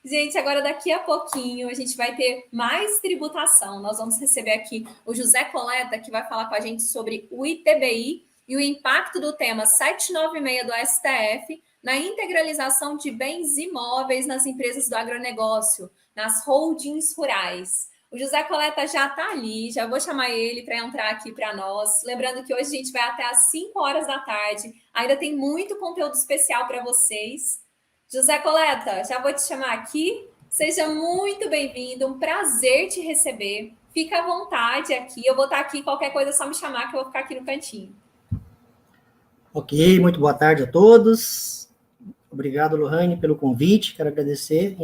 Gente, agora daqui a pouquinho a gente vai ter mais tributação. Nós vamos receber aqui o José Coleta, que vai falar com a gente sobre o ITBI e o impacto do tema 796 do STF na integralização de bens imóveis nas empresas do agronegócio, nas holdings rurais. O José Coleta já está ali, já vou chamar ele para entrar aqui para nós. Lembrando que hoje a gente vai até às 5 horas da tarde. Ainda tem muito conteúdo especial para vocês. José Coleta, já vou te chamar aqui. Seja muito bem-vindo, um prazer te receber. Fica à vontade aqui, eu vou estar aqui, qualquer coisa é só me chamar que eu vou ficar aqui no cantinho. Ok, muito boa tarde a todos. Obrigado, Lohane, pelo convite. Quero agradecer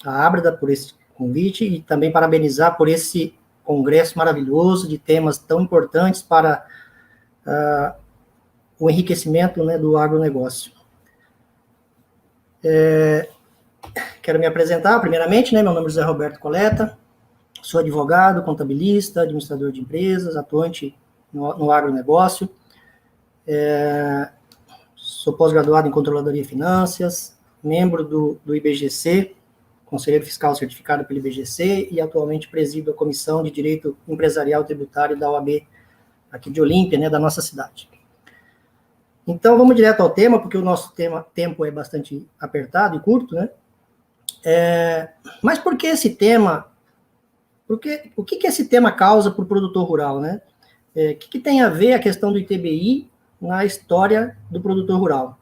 a Ábreda por esse convite e também parabenizar por esse congresso maravilhoso de temas tão importantes para o enriquecimento, né, do agronegócio. Quero me apresentar, primeiramente, né, meu nome é José Roberto Coleta, sou advogado, contabilista, administrador de empresas, atuante no agronegócio, sou pós-graduado em Controladoria e Finanças, membro do IBGC, conselheiro fiscal certificado pelo IBGC, e atualmente presido a Comissão de Direito Empresarial e Tributário da OAB, aqui de Olímpia, né, da nossa cidade. Então, vamos direto ao tema, porque o nosso tempo é bastante apertado e curto, né? Mas por que esse tema? O que esse tema causa para o produtor rural, né? O que tem a ver a questão do ITBI na história do produtor rural?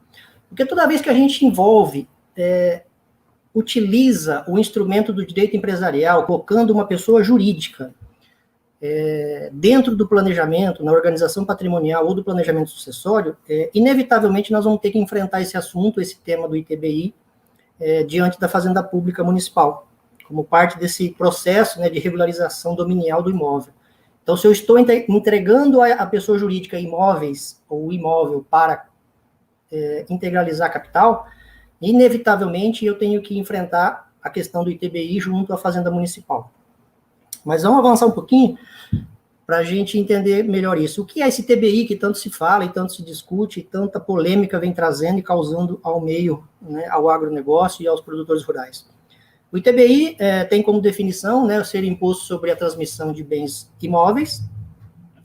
Porque toda vez que a gente utiliza o instrumento do direito empresarial, colocando uma pessoa jurídica dentro do planejamento, na organização patrimonial ou do planejamento sucessório, inevitavelmente nós vamos ter que enfrentar esse assunto, esse tema do ITBI, diante da Fazenda Pública Municipal, como parte desse processo, né, de regularização dominial do imóvel. Então, se eu estou entregando à pessoa jurídica imóveis ou imóvel para integralizar capital, inevitavelmente eu tenho que enfrentar a questão do ITBI junto à Fazenda Municipal. Mas vamos avançar um pouquinho para a gente entender melhor isso. O que é esse ITBI que tanto se fala e tanto se discute, e tanta polêmica vem trazendo e causando ao meio, né, ao agronegócio e aos produtores rurais? O ITBI tem como definição, né, ser imposto sobre a transmissão de bens imóveis.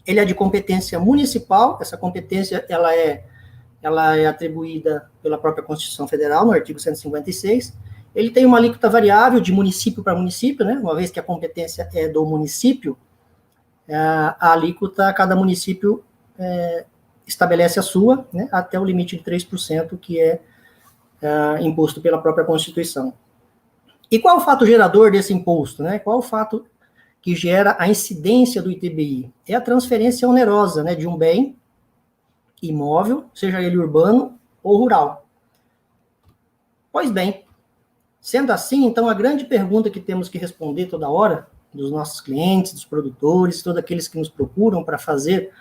Ele é de competência municipal. Essa competência ela é atribuída pela própria Constituição Federal, no artigo 156. Ele tem uma alíquota variável de município para município, né? Uma vez que a competência é do município, a alíquota, cada município estabelece a sua, né, até o limite de 3%, que é imposto pela própria Constituição. E qual é o fato gerador desse imposto, né? Qual é o fato que gera a incidência do ITBI? É a transferência onerosa, né, de um bem imóvel, seja ele urbano ou rural. Pois bem, sendo assim, então, a grande pergunta que temos que responder toda hora, dos nossos clientes, dos produtores, todos aqueles que nos procuram para fazer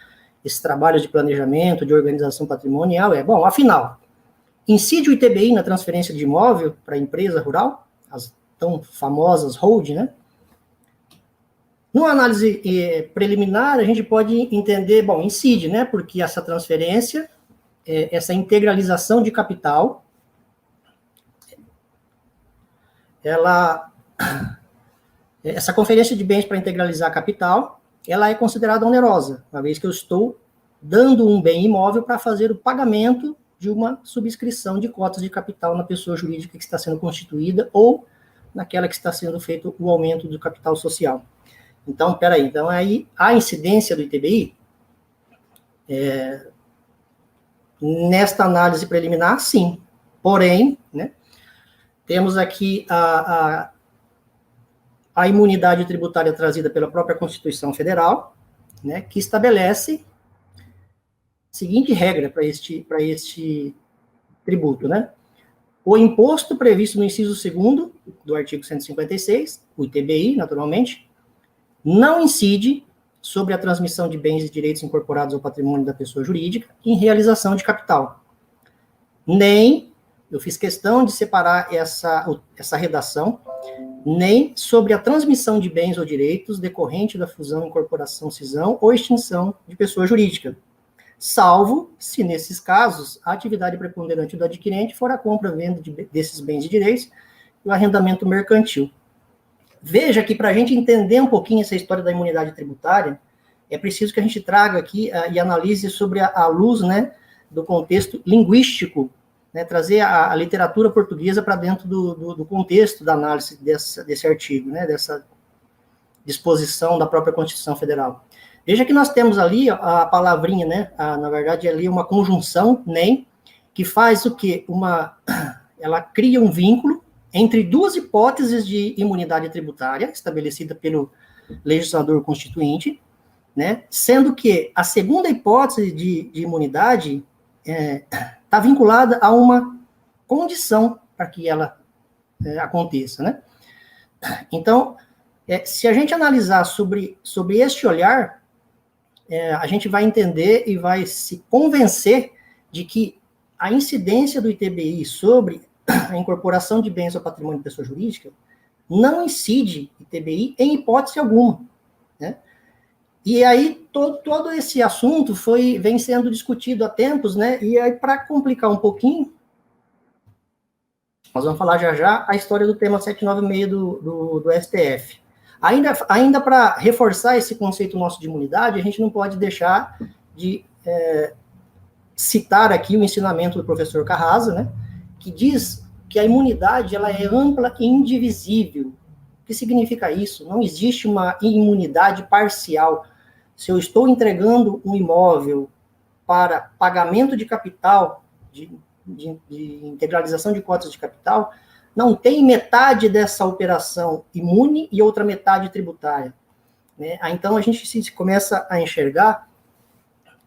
esse trabalho de planejamento, de organização patrimonial, bom, afinal, incide o ITBI na transferência de imóvel para a empresa rural, as tão famosas hold, né? Numa análise preliminar, a gente pode entender, bom, incide, né? Porque essa transferência, essa integralização de capital, essa conferência de bens para integralizar capital, ela é considerada onerosa, uma vez que eu estou dando um bem imóvel para fazer o pagamento de uma subscrição de cotas de capital na pessoa jurídica que está sendo constituída ou naquela que está sendo feito o aumento do capital social. Então, então aí a incidência do ITBI, nesta análise preliminar, sim. Porém, né, temos aqui a imunidade tributária trazida pela própria Constituição Federal, né, que estabelece a seguinte regra para este tributo, né? O imposto previsto no inciso 2º do artigo 156, o ITBI, naturalmente, não incide sobre a transmissão de bens e direitos incorporados ao patrimônio da pessoa jurídica em realização de capital. Nem, eu fiz questão de separar essa redação, nem sobre a transmissão de bens ou direitos decorrente da fusão, incorporação, cisão ou extinção de pessoa jurídica, salvo se, nesses casos, a atividade preponderante do adquirente for a compra e venda desses bens e direitos e o arrendamento mercantil. Veja que para a gente entender um pouquinho essa história da imunidade tributária, é preciso que a gente traga aqui e analise sobre a luz, né, do contexto linguístico, né, trazer a literatura portuguesa para dentro do contexto da análise desse artigo, né, dessa disposição da própria Constituição Federal. Veja que nós temos ali a palavrinha, né, na verdade ali uma conjunção, nem, que faz o quê? Ela cria um vínculo entre duas hipóteses de imunidade tributária, estabelecida pelo legislador constituinte, né, sendo que a segunda hipótese de imunidade está vinculada a uma condição para que ela aconteça, né? Então, se a gente analisar sobre este olhar, a gente vai entender e vai se convencer de que a incidência do ITBI sobre a incorporação de bens ao patrimônio de pessoa jurídica não incide ITBI em hipótese alguma, né? E aí, todo esse assunto vem sendo discutido há tempos, né? E aí, para complicar um pouquinho, nós vamos falar já a história do tema 796 do STF. Ainda para reforçar esse conceito nosso de imunidade, a gente não pode deixar de citar aqui o ensinamento do professor Carrasa, né? Que diz que a imunidade ela é ampla e indivisível. O que significa isso? Não existe uma imunidade parcial. Se eu estou entregando um imóvel para pagamento de capital, de integralização de cotas de capital, não tem metade dessa operação imune e outra metade tributária, né? Então, a gente começa a enxergar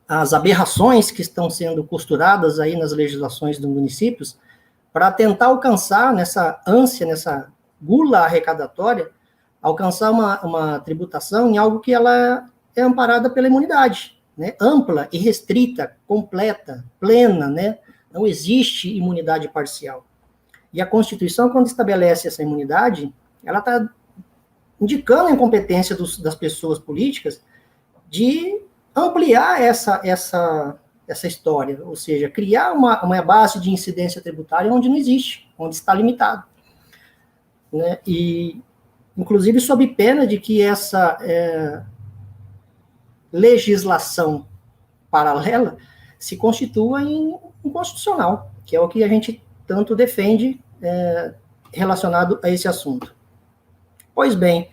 as aberrações que estão sendo costuradas aí nas legislações dos municípios para tentar alcançar, nessa ânsia, nessa gula arrecadatória, alcançar uma tributação em algo que ela é amparada pela imunidade, né? Ampla e restrita, completa, plena, né? Não existe imunidade parcial. E a Constituição, quando estabelece essa imunidade, ela está indicando a incompetência das pessoas políticas de ampliar essa história, ou seja, criar uma base de incidência tributária onde não existe, onde está limitado, né? E, inclusive, sob pena de que essa legislação paralela se constitua em inconstitucional, que é o que a gente tanto defende relacionado a esse assunto. Pois bem,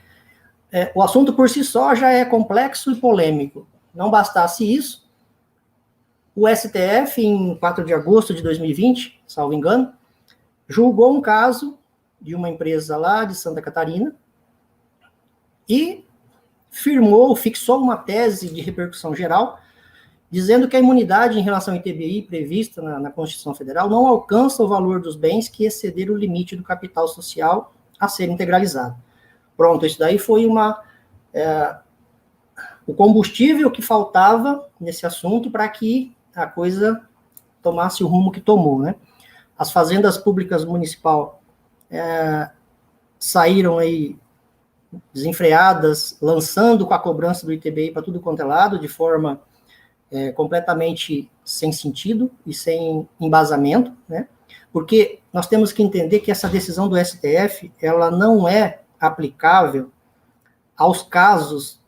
o assunto por si só já é complexo e polêmico. Não bastasse isso, o STF, em 4 de agosto de 2020, salvo engano, julgou um caso de uma empresa lá de Santa Catarina e fixou uma tese de repercussão geral, dizendo que a imunidade em relação ao ITBI prevista na Constituição Federal não alcança o valor dos bens que excederam o limite do capital social a ser integralizado. Pronto, isso daí foi o combustível que faltava nesse assunto para que a coisa tomasse o rumo que tomou, né? As fazendas públicas municipal saíram aí desenfreadas, lançando com a cobrança do ITBI para tudo quanto é lado, de forma completamente sem sentido e sem embasamento, né? Porque nós temos que entender que essa decisão do STF, ela não é aplicável aos casos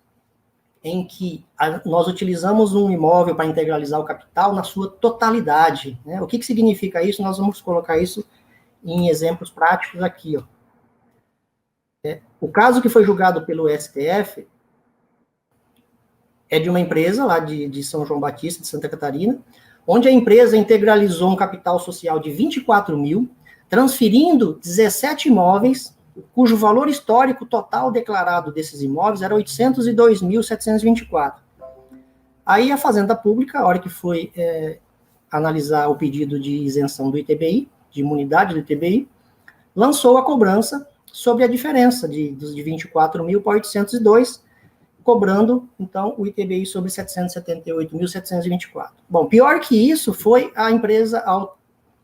em que nós utilizamos um imóvel para integralizar o capital na sua totalidade, né? O que significa isso? Nós vamos colocar isso em exemplos práticos aqui, ó. O caso que foi julgado pelo STF é de uma empresa lá de São João Batista, de Santa Catarina, onde a empresa integralizou um capital social de 24 mil, transferindo 17 imóveis, cujo valor histórico total declarado desses imóveis era 802.724. Aí a Fazenda Pública, a hora que foi analisar o pedido de isenção do ITBI, de imunidade do ITBI, lançou a cobrança sobre a diferença de 24 mil para 802, cobrando, então, o ITBI sobre 778.724. Bom, pior que isso foi a empresa, ao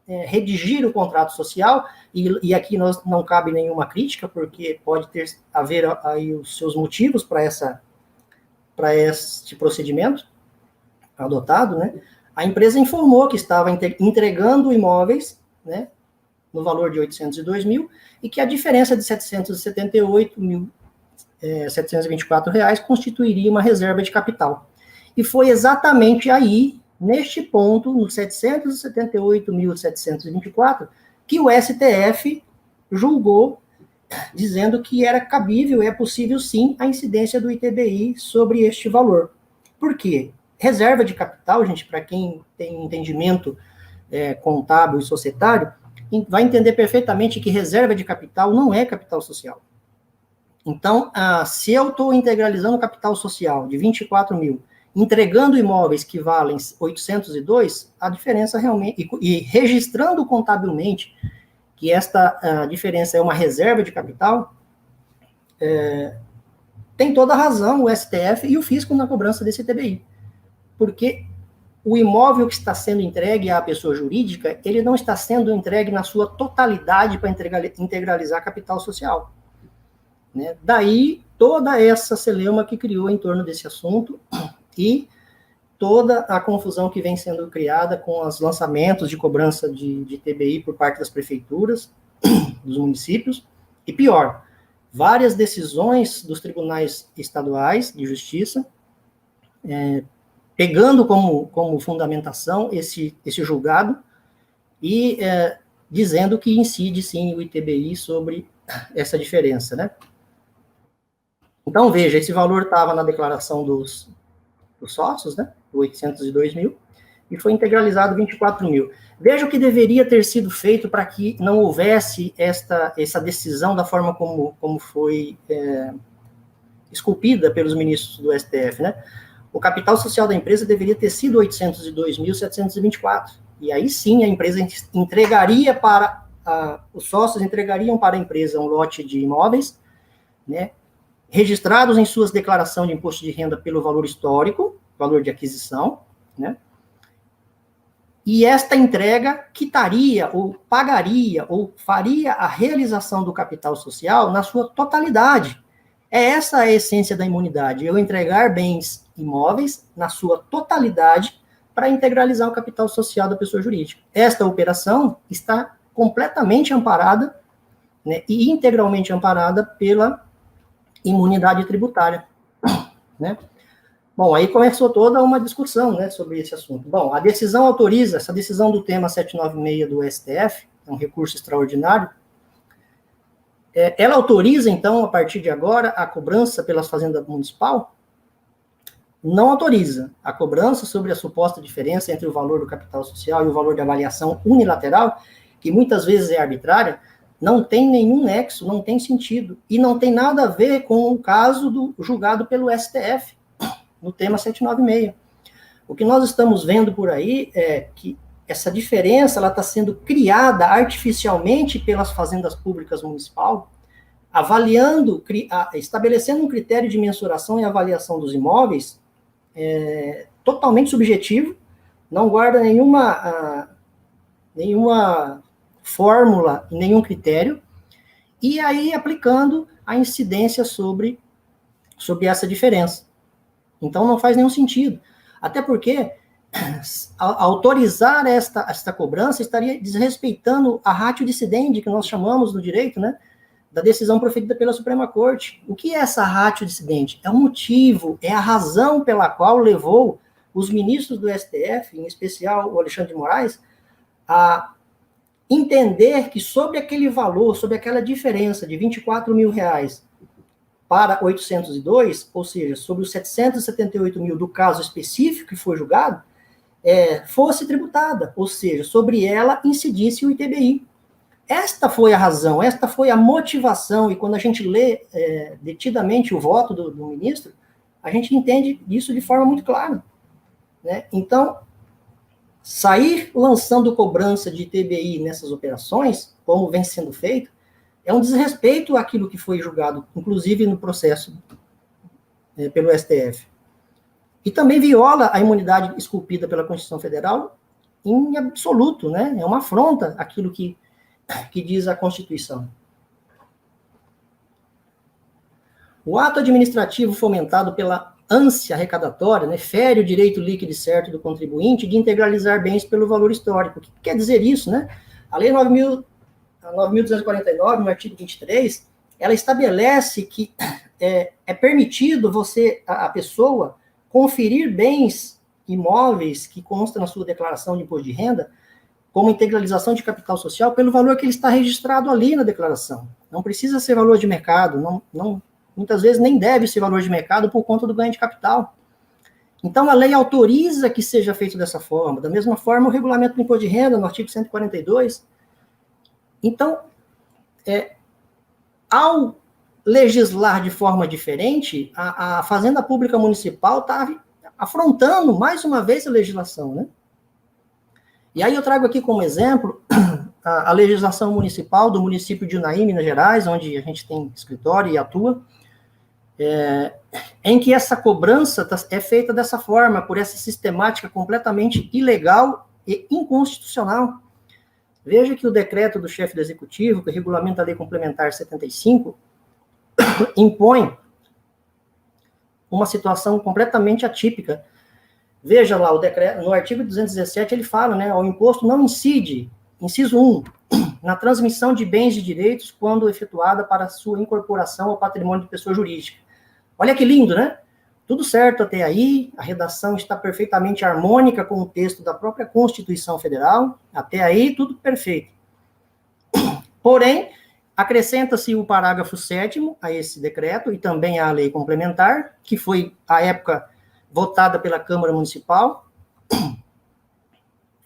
redigir o contrato social, e aqui não cabe nenhuma crítica, porque pode haver aí os seus motivos para este procedimento adotado, né? A empresa informou que estava entregando imóveis, né, no valor de 802 mil, e que a diferença de 778.724 reais constituiria uma reserva de capital. E foi exatamente aí, neste ponto, no 778.724, que o STF julgou, dizendo que era cabível, é possível sim, a incidência do ITBI sobre este valor. Por quê? Reserva de capital, gente, para quem tem entendimento contábil e societário, vai entender perfeitamente que reserva de capital não é capital social. Então, se eu estou integralizando o capital social de 24 mil, entregando imóveis que valem 802, a diferença realmente, e registrando contabilmente que esta diferença é uma reserva de capital, tem toda a razão o STF e o fisco na cobrança desse ITBI. Porque o imóvel que está sendo entregue à pessoa jurídica, ele não está sendo entregue na sua totalidade para integralizar capital social. Né? Daí toda essa celeuma que criou em torno desse assunto e toda a confusão que vem sendo criada com os lançamentos de cobrança de TBI por parte das prefeituras, dos municípios, e pior, várias decisões dos tribunais estaduais de justiça, pegando como fundamentação esse julgado e dizendo que incide, sim, o ITBI sobre essa diferença, né? Então, veja, esse valor estava na declaração dos sócios, né, 802 mil, e foi integralizado 24 mil. Veja o que deveria ter sido feito para que não houvesse essa decisão da forma como foi esculpida pelos ministros do STF, né? O capital social da empresa deveria ter sido 802.724, e aí sim a empresa entregaria para, os sócios entregariam para a empresa um lote de imóveis, né, registrados em suas declarações de imposto de renda pelo valor histórico, valor de aquisição, né? E esta entrega quitaria, ou pagaria, ou faria a realização do capital social na sua totalidade. É essa a essência da imunidade, eu entregar bens imóveis na sua totalidade para integralizar o capital social da pessoa jurídica. Esta operação está completamente amparada, né, e integralmente amparada pela imunidade tributária, né? Bom, aí começou toda uma discussão, né, sobre esse assunto. Bom, a decisão autoriza, essa decisão do tema 796 do STF, é um recurso extraordinário, ela autoriza, então, a partir de agora, a cobrança pelas fazendas municipal? Não autoriza. A cobrança sobre a suposta diferença entre o valor do capital social e o valor de avaliação unilateral, que muitas vezes é arbitrária, não tem nenhum nexo, não tem sentido, e não tem nada a ver com o caso julgado pelo STF, no tema 796. O que nós estamos vendo por aí é que essa diferença ela está sendo criada artificialmente pelas fazendas públicas municipal, estabelecendo um critério de mensuração e avaliação dos imóveis totalmente subjetivo, não guarda nenhuma fórmula e nenhum critério, e aí aplicando a incidência sobre essa diferença. Então não faz nenhum sentido. Até porque autorizar esta cobrança estaria desrespeitando a ratio decidendi, que nós chamamos no direito, né, da decisão proferida pela Suprema Corte. O que é essa ratio decidendi? É o motivo, é a razão pela qual levou os ministros do STF, em especial o Alexandre de Moraes, a entender que sobre aquele valor, sobre aquela diferença de 24 mil reais para 802, ou seja, sobre os 778 mil do caso específico que foi julgado, fosse tributada, ou seja, sobre ela incidisse o ITBI. Esta foi a razão, esta foi a motivação, e quando a gente lê detidamente o voto do ministro, a gente entende isso de forma muito clara, né? Então, sair lançando cobrança de ITBI nessas operações, como vem sendo feito, é um desrespeito àquilo que foi julgado, inclusive no processo pelo STF. E também viola a imunidade esculpida pela Constituição Federal em absoluto, né? É uma afronta àquilo que diz a Constituição. O ato administrativo fomentado pela ânsia arrecadatória, né, fere o direito líquido e certo do contribuinte de integralizar bens pelo valor histórico. O que quer dizer isso, né? A Lei a 9.249, no artigo 23, ela estabelece que é permitido a pessoa conferir bens imóveis que constam na sua declaração de imposto de renda como integralização de capital social pelo valor que ele está registrado ali na declaração. Não precisa ser valor de mercado, muitas vezes nem deve ser valor de mercado por conta do ganho de capital. Então, a lei autoriza que seja feito dessa forma. Da mesma forma, o regulamento do imposto de renda, no artigo 142. Então, ao legislar de forma diferente, a Fazenda Pública Municipal está afrontando mais uma vez a legislação, né? E aí eu trago aqui como exemplo a legislação municipal do município de Unai, Minas Gerais, onde a gente tem escritório e atua, em que essa cobrança é feita dessa forma, por essa sistemática completamente ilegal e inconstitucional. Veja que o decreto do chefe do executivo, que regulamenta a lei complementar 75, impõe uma situação completamente atípica. Veja lá, o decreto, no artigo 217, ele fala, né, o imposto não incide, inciso 1, na transmissão de bens e direitos quando efetuada para sua incorporação ao patrimônio de pessoa jurídica. Olha que lindo, né? Tudo certo até aí, a redação está perfeitamente harmônica com o texto da própria Constituição Federal, até aí tudo perfeito. Porém, acrescenta-se o parágrafo 7º a esse decreto e também à lei complementar, que foi, à época, votada pela Câmara Municipal,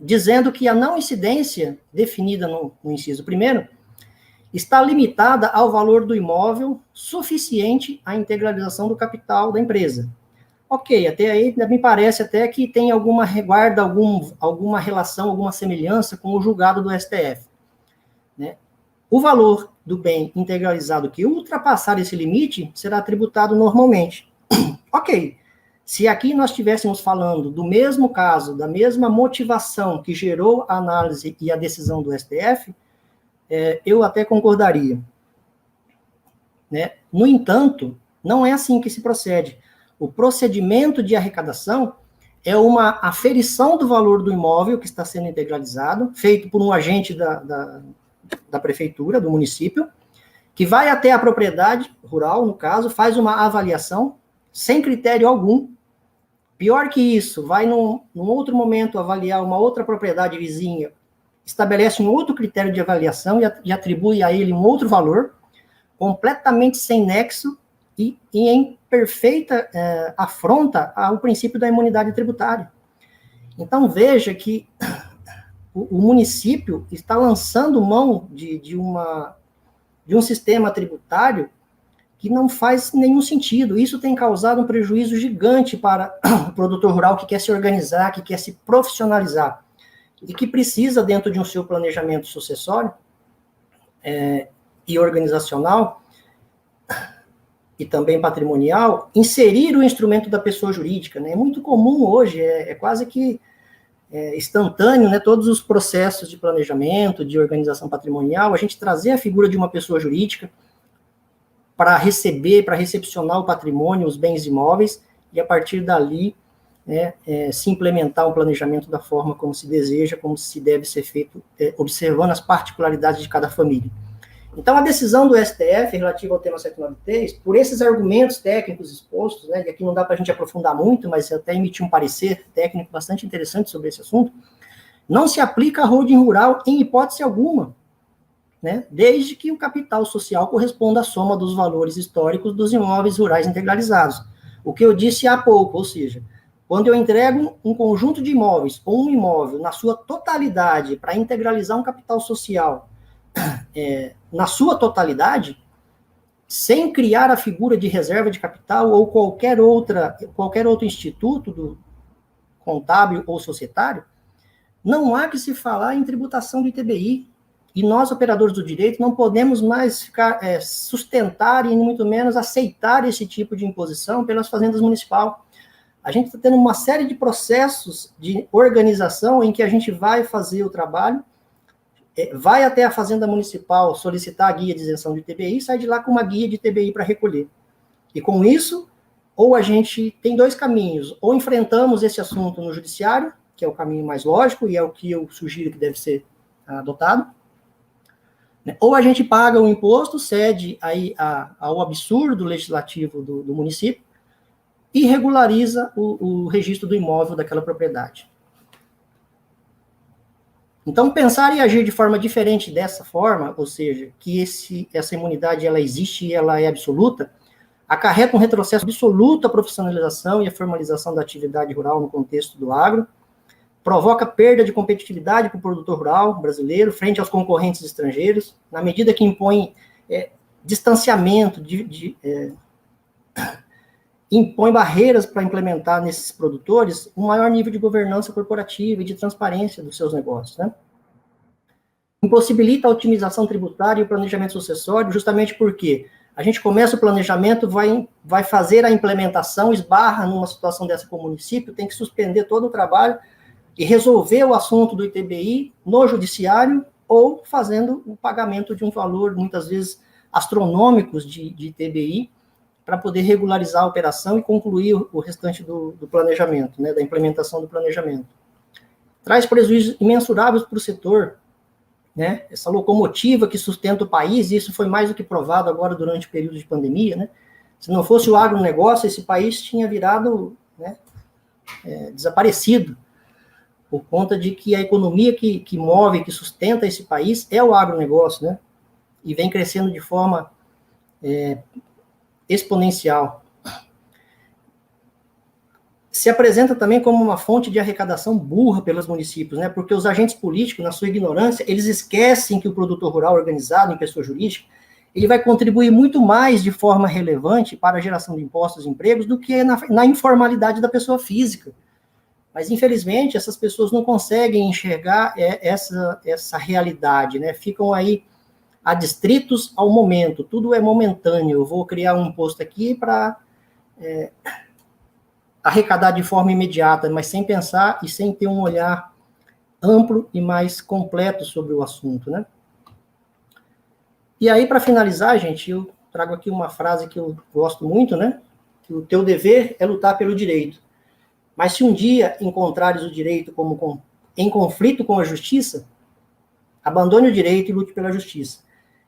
dizendo que a não incidência definida no inciso 1º está limitada ao valor do imóvel suficiente à integralização do capital da empresa. Ok, até aí me parece até que tem alguma relação, alguma semelhança com o julgado do STF. Né? O valor do bem integralizado que ultrapassar esse limite será tributado normalmente. Ok, se aqui nós estivéssemos falando do mesmo caso, da mesma motivação que gerou a análise e a decisão do STF, eu até concordaria. Né? No entanto, não é assim que se procede. O procedimento de arrecadação é uma aferição do valor do imóvel que está sendo integralizado, feito por um agente da prefeitura, do município, que vai até a propriedade rural, no caso, faz uma avaliação, sem critério algum. Pior que isso, vai num outro momento avaliar uma outra propriedade vizinha, estabelece um outro critério de avaliação e atribui a ele um outro valor, completamente sem nexo e em perfeita afronta ao princípio da imunidade tributária. Então, veja que o município está lançando mão de um sistema tributário que não faz nenhum sentido. Isso tem causado um prejuízo gigante para o produtor rural que quer se organizar, que quer se profissionalizar, e que precisa, dentro de um seu planejamento sucessório e organizacional, e também patrimonial, inserir o instrumento da pessoa jurídica. Né? É muito comum hoje, quase que instantâneo, né, todos os processos de planejamento, de organização patrimonial, a gente trazer a figura de uma pessoa jurídica para recepcionar o patrimônio, os bens imóveis, e a partir dali, né, se implementar um planejamento da forma como se deseja, como se deve ser feito, observando as particularidades de cada família. Então, a decisão do STF relativa ao tema 793, por esses argumentos técnicos expostos, né, e aqui não dá para a gente aprofundar muito, mas eu até emiti um parecer técnico bastante interessante sobre esse assunto, não se aplica a holding rural em hipótese alguma, né, desde que o capital social corresponda à soma dos valores históricos dos imóveis rurais integralizados. O que eu disse há pouco, ou seja, quando eu entrego um conjunto de imóveis ou um imóvel na sua totalidade para integralizar um capital social na sua totalidade, sem criar a figura de reserva de capital ou qualquer outro instituto contábil ou societário, não há que se falar em tributação do ITBI. E nós, operadores do direito, não podemos mais sustentar e muito menos aceitar esse tipo de imposição pelas fazendas municipais. A gente está tendo uma série de processos de organização em que a gente vai fazer o trabalho, vai até a Fazenda Municipal solicitar a guia de isenção de ITBI e sai de lá com uma guia de ITBI para recolher. E com isso, ou a gente tem dois caminhos, ou enfrentamos esse assunto no judiciário, que é o caminho mais lógico e é o que eu sugiro que deve ser adotado, né? Ou a gente paga o imposto, cede aí ao absurdo legislativo do município e regulariza o registro do imóvel daquela propriedade. Então, pensar e agir de forma diferente dessa forma, ou seja, que essa imunidade ela existe e ela é absoluta, acarreta um retrocesso absoluto à profissionalização e à formalização da atividade rural no contexto do agro, provoca perda de competitividade para o produtor rural brasileiro frente aos concorrentes estrangeiros, na medida que impõe distanciamento, impõe barreiras para implementar nesses produtores um maior nível de governança corporativa e de transparência dos seus negócios, né? Impossibilita a otimização tributária e o planejamento sucessório, justamente porque a gente começa o planejamento, vai fazer a implementação, esbarra numa situação dessa com o município, tem que suspender todo o trabalho e resolver o assunto do ITBI no judiciário ou fazendo o pagamento de um valor, muitas vezes, astronômicos de ITBI, para poder regularizar a operação e concluir o restante do planejamento, né, da implementação do planejamento. Traz prejuízos imensuráveis para o setor, né, essa locomotiva que sustenta o país, e isso foi mais do que provado agora durante o período de pandemia, né, se não fosse o agronegócio, esse país tinha virado, né, desaparecido, por conta de que a economia que move, que sustenta esse país é o agronegócio, né, e vem crescendo de forma exponencial. Se apresenta também como uma fonte de arrecadação burra pelos municípios, né? Porque os agentes políticos, na sua ignorância, eles esquecem que o produtor rural organizado em pessoa jurídica, ele vai contribuir muito mais de forma relevante para a geração de impostos e empregos do que na informalidade da pessoa física. Mas, infelizmente, essas pessoas não conseguem enxergar essa realidade, né? Ficam aí adstritos ao momento, tudo é momentâneo. Eu vou criar um imposto aqui para arrecadar de forma imediata, mas sem pensar e sem ter um olhar amplo e mais completo sobre o assunto, né? E aí, para finalizar, gente, eu trago aqui uma frase que eu gosto muito, né? Que o teu dever é lutar pelo direito. Mas se um dia encontrares o direito em conflito com a justiça, abandone o direito e lute pela justiça.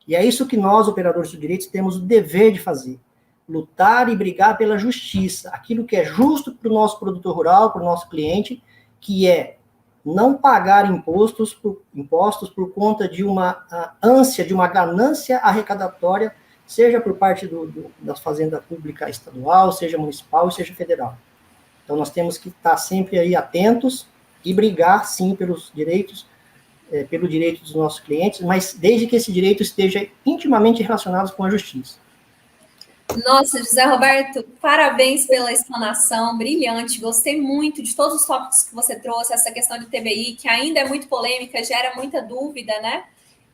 E é isso que nós, operadores do direito, temos o dever de fazer. Lutar e brigar pela justiça, aquilo que é justo para o nosso produtor rural, para o nosso cliente, que é não pagar impostos por conta de uma ânsia, de uma ganância arrecadatória, seja por parte da fazenda pública estadual, seja municipal, seja federal. Então, nós temos que estar sempre aí atentos e brigar, sim, pelos direitos, pelo direito dos nossos clientes, mas desde que esse direito esteja intimamente relacionado com a justiça. Nossa, José Roberto, parabéns pela explanação, brilhante. Gostei muito de todos os tópicos que você trouxe, essa questão de TBI, que ainda é muito polêmica, gera muita dúvida, né?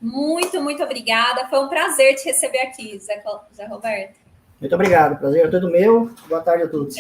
Muito, muito obrigada. Foi um prazer te receber aqui, José Roberto. Muito obrigado, prazer é todo meu. Boa tarde a todos.